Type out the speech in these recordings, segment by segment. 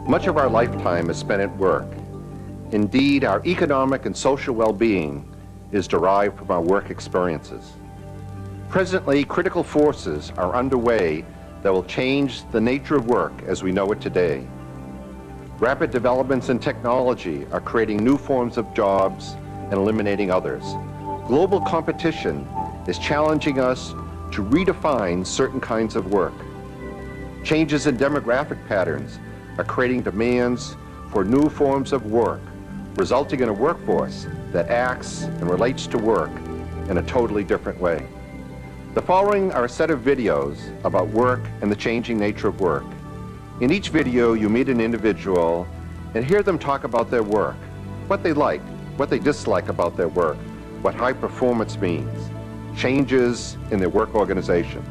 Much of our lifetime is spent at work. Indeed, our economic and social well-being is derived from our work experiences. Presently, critical forces are underway that will change the nature of work as we know it today. Rapid developments in technology are creating new forms of jobs and eliminating others. Global competition is challenging us to redefine certain kinds of work. Changes in demographic patterns are creating demands for new forms of work, resulting in a workforce that acts and relates to work in a totally different way. The following are a set of videos about work and the changing nature of work. In each video, you meet an individual and hear them talk about their work, what they like, what they dislike about their work, what high performance means, changes in their work organization.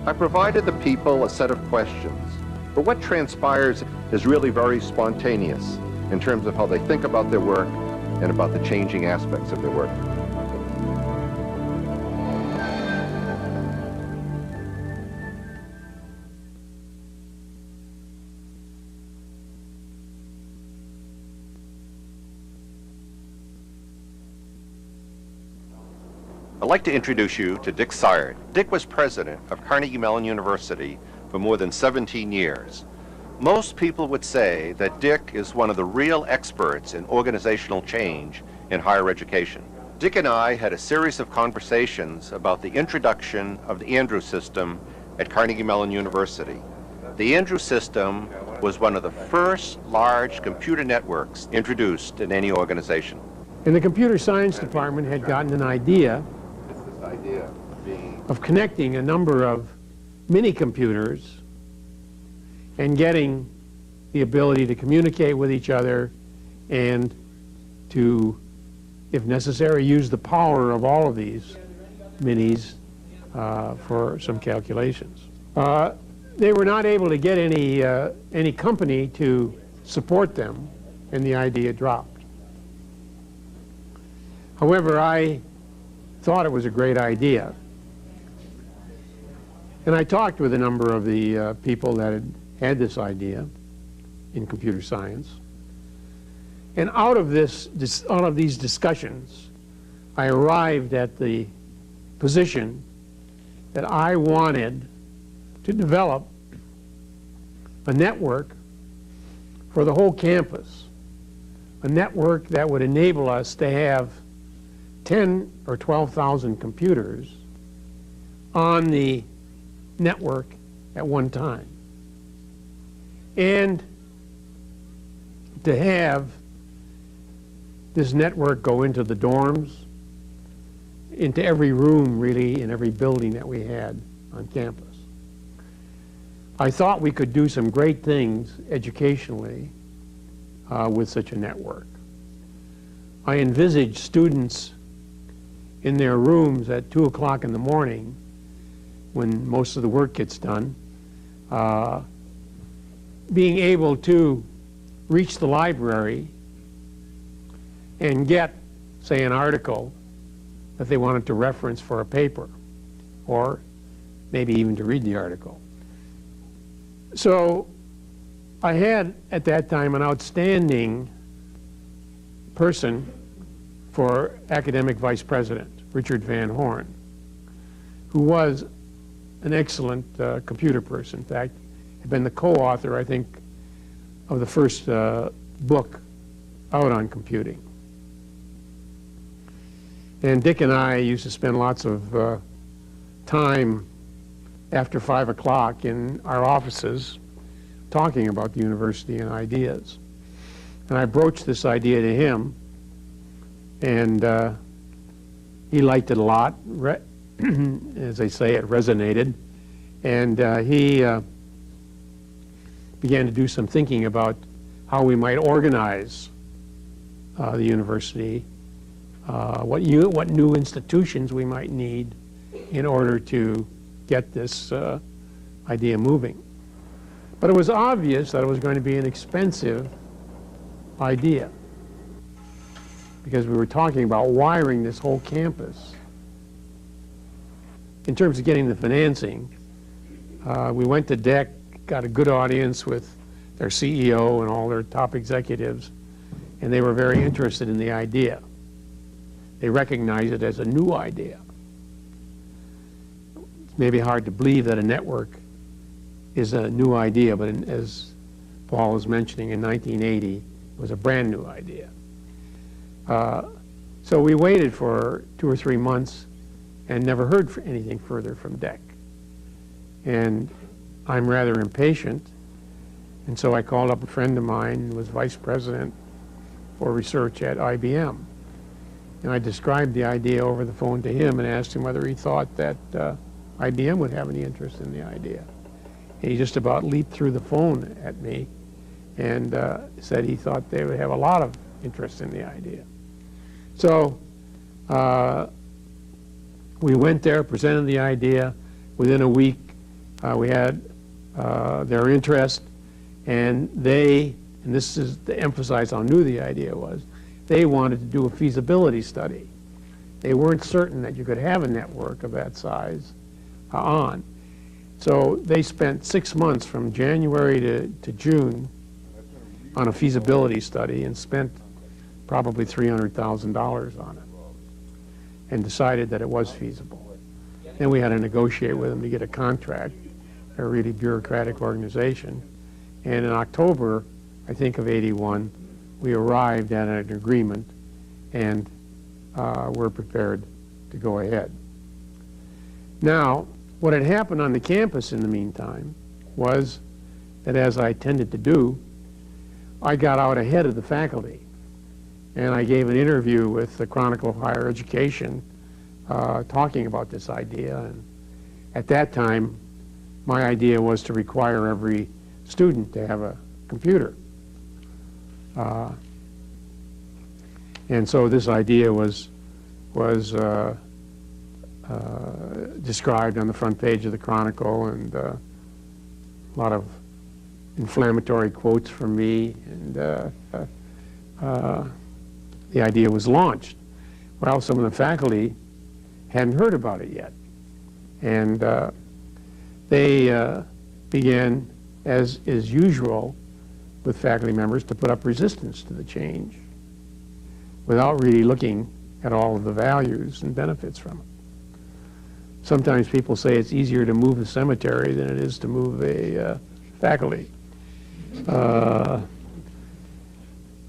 I provided the people a set of questions, but what transpires is really very spontaneous in terms of how they think about their work and about the changing aspects of their work. I'd like to introduce you to Dick Sire. Dick was president of Carnegie Mellon University for more than 17 years. Most people would say that Dick is one of the real experts in organizational change in higher education. Dick and I had a series of conversations about the introduction of the Andrew system at Carnegie Mellon University. The Andrew system was one of the first large computer networks introduced in any organization. And the computer science department had gotten an idea of connecting a number of mini computers and getting the ability to communicate with each other and to, if necessary, use the power of all of these minis for some calculations. They were not able to get any company to support them, and the idea dropped. However, I thought it was a great idea. And I talked with a number of the people that had this idea in computer science. And out of these discussions, I arrived at the position that I wanted to develop a network for the whole campus, a network that would enable us to have 10 or 12,000 computers on the network at one time, and to have this network go into the dorms, into every room really in every building that we had on campus. I thought we could do some great things educationally with such a network. I envisaged students in their rooms at 2 o'clock in the morning when most of the work gets done, being able to reach the library and get, say, an article that they wanted to reference for a paper, or maybe even to read the article. So I had, at that time, an outstanding person for academic vice president, Richard Van Horn, who was an excellent computer person. In fact, had been the co-author, I think, of the first book out on computing. And Dick and I used to spend lots of time after 5 o'clock in our offices talking about the university and ideas. And I broached this idea to him, and he liked it a lot. As they say, it resonated. And he began to do some thinking about how we might organize the university, what new institutions we might need in order to get this idea moving. But it was obvious that it was going to be an expensive idea, because we were talking about wiring this whole campus. In terms of getting the financing, We went to DEC, got a good audience with their CEO and all their top executives, and they were very interested in the idea. They recognized it as a new idea. It's maybe hard to believe that a network is a new idea, but as Paul was mentioning, in 1980, it was a brand new idea. So we waited for 2 or 3 months and never heard anything further from DEC. And I'm rather impatient, and so I called up a friend of mine who was vice president for research at IBM. And I described the idea over the phone to him and asked him whether he thought that IBM would have any interest in the idea. And he just about leaped through the phone at me and said he thought they would have a lot of interest in the idea. So we went there, presented the idea. Within a week, we had their interest, and they, and this is to emphasize how new the idea was, they wanted to do a feasibility study. They weren't certain that you could have a network of that size on. So they spent 6 months from January to June on a feasibility study and spent probably $300,000 on it and decided that it was feasible. Then we had to negotiate with them to get a contract. They're a really bureaucratic organization. And in October, I think of '81, we arrived at an agreement and were prepared to go ahead. Now, what had happened on the campus in the meantime was that, as I tended to do, I got out ahead of the faculty. And I gave an interview with the Chronicle of Higher Education talking about this idea. And at that time, my idea was to require every student to have a computer. And so this idea was described on the front page of the Chronicle, and a lot of inflammatory quotes from me, and the idea was launched. Well, some of the faculty hadn't heard about it yet, and they began, as is usual with faculty members, to put up resistance to the change without really looking at all of the values and benefits from it. Sometimes people say it's easier to move a cemetery than it is to move a faculty.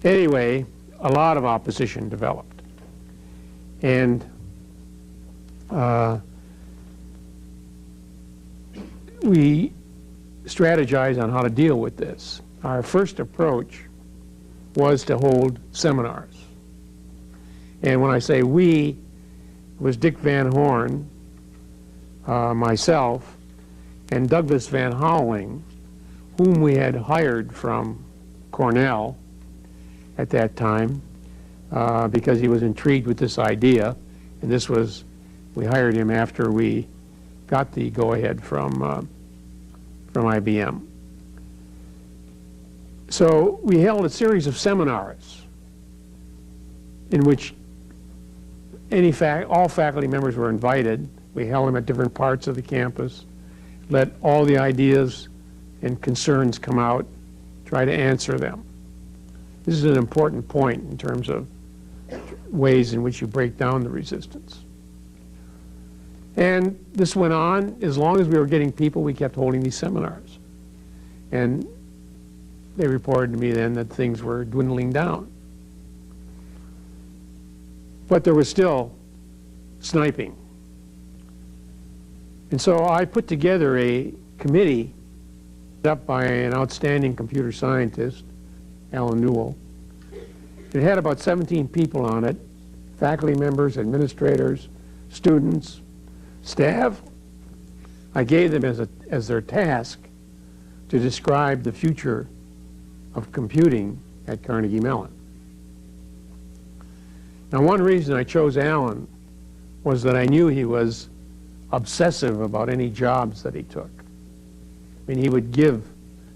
Anyway, a lot of opposition developed. And we strategized on how to deal with this. Our first approach was to hold seminars. And when I say we, it was Dick Van Horn, myself, and Douglas Van Houweling, whom we had hired from Cornell at that time because he was intrigued with this idea. And this was, we hired him after we got the go-ahead from IBM. So we held a series of seminars in which all faculty members were invited. We held them at different parts of the campus, let all the ideas and concerns come out, try to answer them. This is an important point in terms of ways in which you break down the resistance. And this went on. As long as we were getting people, we kept holding these seminars. And they reported to me then that things were dwindling down. But there was still sniping. And so I put together a committee up by an outstanding computer scientist, Alan Newell. It had about 17 people on it, faculty members, administrators, students, staff. I gave them as their task to describe the future of computing at Carnegie Mellon. Now, one reason I chose Alan was that I knew he was obsessive about any jobs that he took. I mean, he would give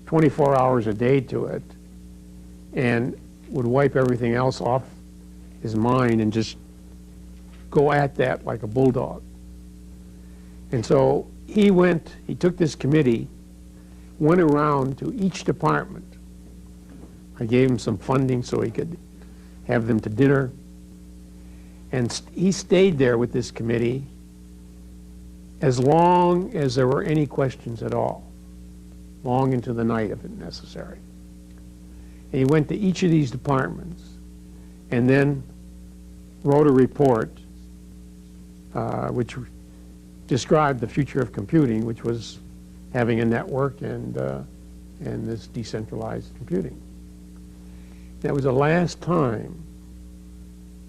24 hours a day to it and would wipe everything else off his mind and just go at that like a bulldog. And so he took this committee, went around to each department. I gave him some funding so he could have them to dinner. And he stayed there with this committee as long as there were any questions at all, long into the night if necessary. And he went to each of these departments and then wrote a report which described the future of computing, which was having a network and this decentralized computing. That was the last time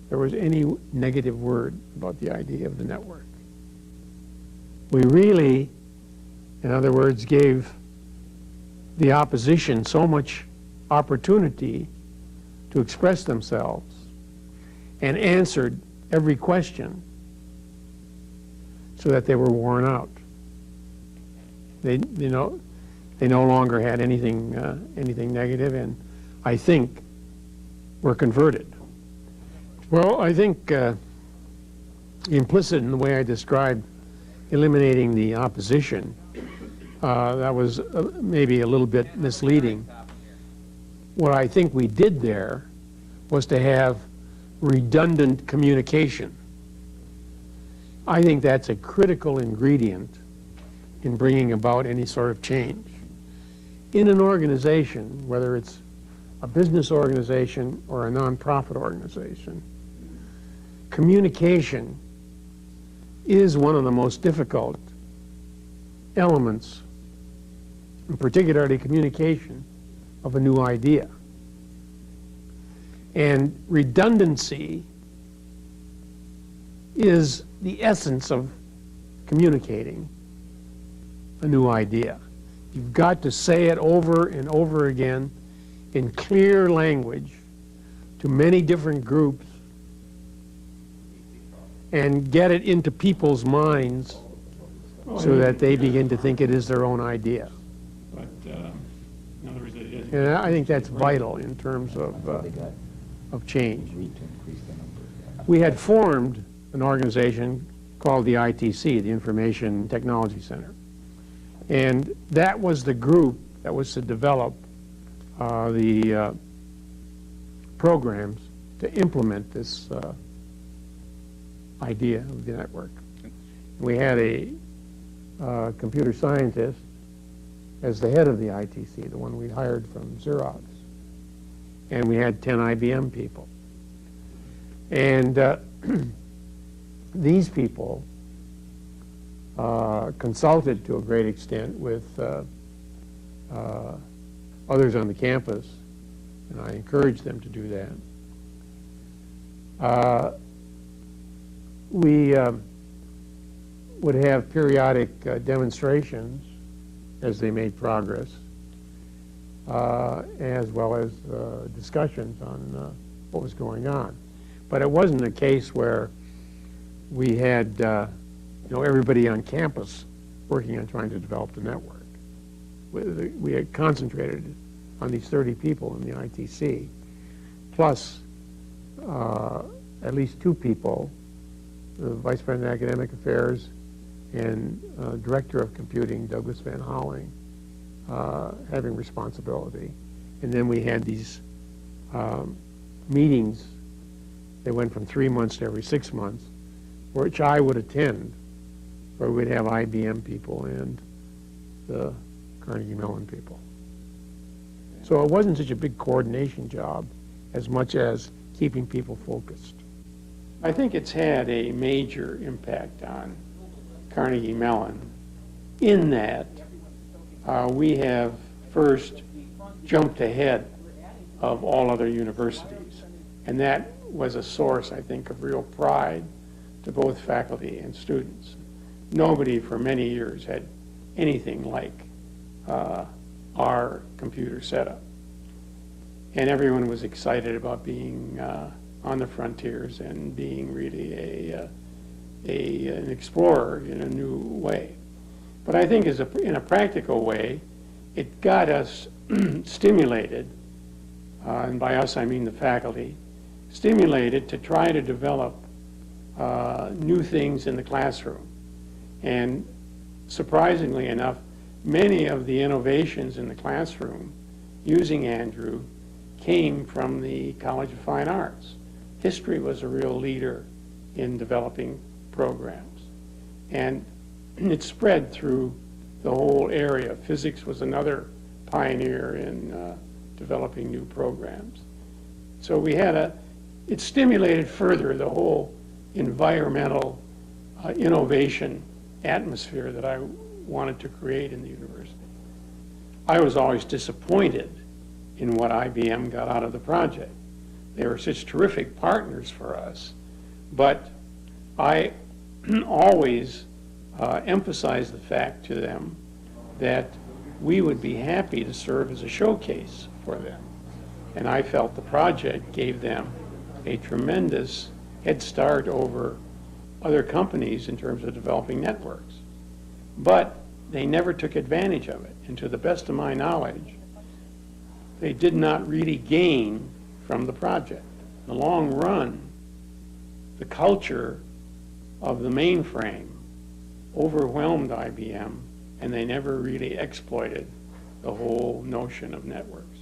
there was any negative word about the idea of the network. We really, in other words, gave the opposition so much opportunity to express themselves and answered every question so that they were worn out. They no longer had anything negative, and I think were converted. Well, I think implicit in the way I described eliminating the opposition, that was maybe a little bit misleading. What I think we did there was to have redundant communication. I think that's a critical ingredient in bringing about any sort of change. In an organization, whether it's a business organization or a nonprofit organization, communication is one of the most difficult elements, and particularly communication of a new idea. And redundancy is the essence of communicating a new idea. You've got to say it over and over again in clear language to many different groups and get it into people's minds so that they begin to think it is their own idea. But in other words, And I think that's vital in terms of change. We had formed an organization called the ITC, the Information Technology Center. And that was the group that was to develop the programs to implement this idea of the network. We had a computer scientist as the head of the ITC, the one we hired from Xerox. And we had 10 IBM people. And these people consulted to a great extent with others on the campus, and I encouraged them to do that. We would have periodic demonstrations as they made progress, as well as discussions on what was going on. But it wasn't a case where we had everybody on campus working on trying to develop the network. We had concentrated on these 30 people in the ITC, plus at least 2 people, the Vice President of Academic Affairs and Director of Computing, Douglas Van Holling, having responsibility. And then we had these meetings. They went from 3 months to every 6 months, which I would attend, where we'd have IBM people and the Carnegie Mellon people. So it wasn't such a big coordination job as much as keeping people focused. I think it's had a major impact on Carnegie Mellon in that we have first jumped ahead of all other universities. And that was a source, I think, of real pride to both faculty and students. Nobody for many years had anything like our computer setup. And everyone was excited about being on the frontiers and being really an explorer in a new way. But I think in a practical way, it got us stimulated, and by us I mean the faculty, stimulated to try to develop new things in the classroom. And surprisingly enough, many of the innovations in the classroom using Andrew came from the College of Fine Arts. History was a real leader in developing programs. And it spread through the whole area. Physics was another pioneer in developing new programs. So we had it stimulated further the whole environmental innovation atmosphere that I wanted to create in the university. I was always disappointed in what IBM got out of the project. They were such terrific partners for us, but I always emphasized the fact to them that we would be happy to serve as a showcase for them. And I felt the project gave them a tremendous head start over other companies in terms of developing networks. But they never took advantage of it. And to the best of my knowledge, they did not really gain from the project. In the long run, the culture of the mainframe overwhelmed IBM, and they never really exploited the whole notion of networks.